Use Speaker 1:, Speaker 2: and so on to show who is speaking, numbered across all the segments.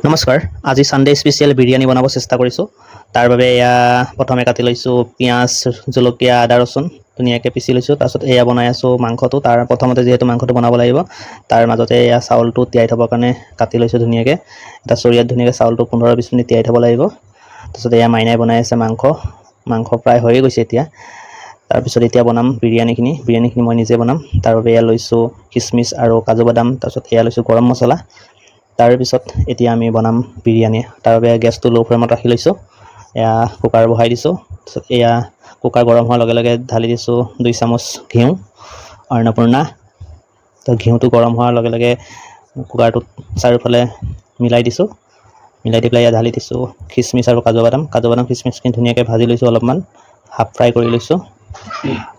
Speaker 1: নমস্কাৰ আজি Sunday special biryani বনাব চেষ্টা কৰিছোঁ তাৰ বাবে এয়া প্ৰথমে কাটি লৈছোঁ পিঁয়াজ জলকীয়া আদা ৰচুন ধুনীয়াকৈ পিচি লৈছোঁ তাৰপিছত এয়া বনাই আছোঁ মাংসটো তাৰ প্ৰথমতে যেহেতু মাংসটো বনাব লাগিব তাৰ মাজতে এয়া চাউলটো তিয়াই থবৰ কাৰণে কাটি লৈছোঁ ধুনীয়াকৈ এটা চৰিয়াত ধুনীয়াকৈ চাউলটো 15-20 মিনিট তিয়াই থব লাগিব তাৰপিছত এয়া মাইনাই বনাই আছে মাংস প্ৰায় হৈয়ে গৈছে এতিয়া তাৰপিছত এতিয়া বনাম বিৰিয়ানীখিনি মই নিজে বনাম তাৰ বাবে এয়া লৈছোঁ কিচমিচ আৰু কাজু বাদাম তাৰপিছত এয়া লৈছোঁ গৰম মছলা তাৰপিছত এতিয়া আমি বনাম বিৰিয়ানী তাৰ বাবে গেছটো লো ফ্লেমত ৰাখি লৈছোঁ এয়া কুকাৰ বহাই দিছোঁ তাৰপিছত এয়া কুকাৰ গৰম হোৱাৰ লগে লগে ঢালি দিছোঁ 2 চামুচ ঘিউ অন্নপূৰ্ণা তো ঘিউটো গৰম হোৱাৰ লগে লগে কুকাৰটোত চাৰিওফালে মিলাই দি পেলাই এয়া ঢালি দিছোঁ কিচমিচ আৰু কাজু বাদাম কিচমিচখিনি ধুনীয়াকৈ ভাজি লৈছোঁ অলপমান হাফ ফ্ৰাই কৰি লৈছোঁ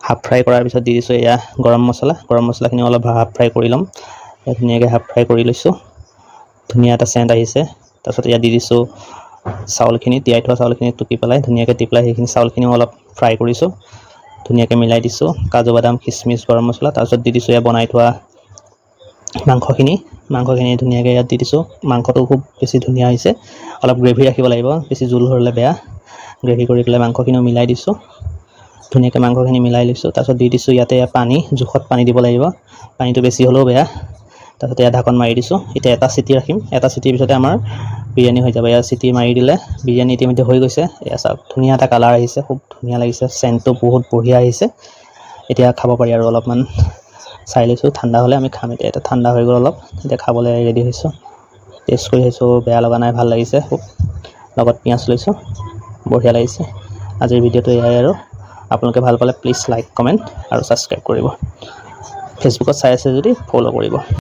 Speaker 1: হাফ ফ্ৰাই কৰাৰ পিছত দি দিছোঁ এয়া গৰম মছলাখিনি অলপ হাফ ফ্ৰাই কৰি ল'ম ধুনীয়াকৈ হাফ ফ্ৰাই কৰি লৈছোঁ ধুনীয়া এটা চেণ্ট আহিছে তাৰপিছত ইয়াত দি দিছোঁ চাউলখিনি তিয়াই থোৱা চাউলখিনি টুকি পেলাই ধুনীয়াকৈ দি পেলাই সেইখিনি চাউলখিনিও অলপ ফ্ৰাই কৰিছোঁ ধুনীয়াকৈ মিলাই দিছোঁ কাজু বাদাম কিচমিচ গৰম মছলা তাৰপিছত দি দিছোঁ এয়া বনাই থোৱা মাংসখিনি ধুনীয়াকৈ ইয়াত দি দিছোঁ মাংসটো খুব বেছি ধুনীয়া হৈছে অলপ গ্ৰেভি ৰাখিব লাগিব বেছি জোল হ'লে বেয়া গ্ৰেভি কৰি পেলাই মাংসখিনিও মিলাই দিছোঁ ধুনীয়াকৈ মাংসখিনি মিলাই লৈছোঁ তাৰপিছত দি দিছোঁ ইয়াতে পানী জোখত পানী দিব লাগিব পানীটো বেছি হ'লেও বেয়া তাৰপিছত এয়া ঢাকন মাৰি দিছোঁ এতিয়া এটা চিটি ৰাখিম এটা চিটিৰ পিছতে আমাৰ বিৰিয়ানী হৈ যাব এয়া চিটি মাৰি দিলে বিৰিয়ানী ইতিমধ্যে হৈ গৈছে এয়া চাওক ধুনীয়া এটা কালাৰ আহিছে খুব ধুনীয়া লাগিছে চেণ্টটো বহুত বঢ়িয়া আহিছে এতিয়া খাব পাৰি আৰু অলপমান চাই লৈছোঁ ঠাণ্ডা হ'লে আমি খাম এতিয়া ঠাণ্ডা হৈ গ'ল অলপ এতিয়া খাবলৈ ৰেডি হৈছোঁ টেষ্ট কৰি হৈছোঁ বেয়া লগা নাই ভাল লাগিছে খুব লগত পিঁয়াজ লৈছোঁ বঢ়িয়া লাগিছে আজিৰ ভিডিঅ'টো এয়াই আৰু আপোনালোকে ভাল পালে প্লিজ লাইক কমেণ্ট আৰু ছাবস্ক্ৰাইব কৰিব ফেচবুকত চাই আছে যদি ফ'ল' কৰিব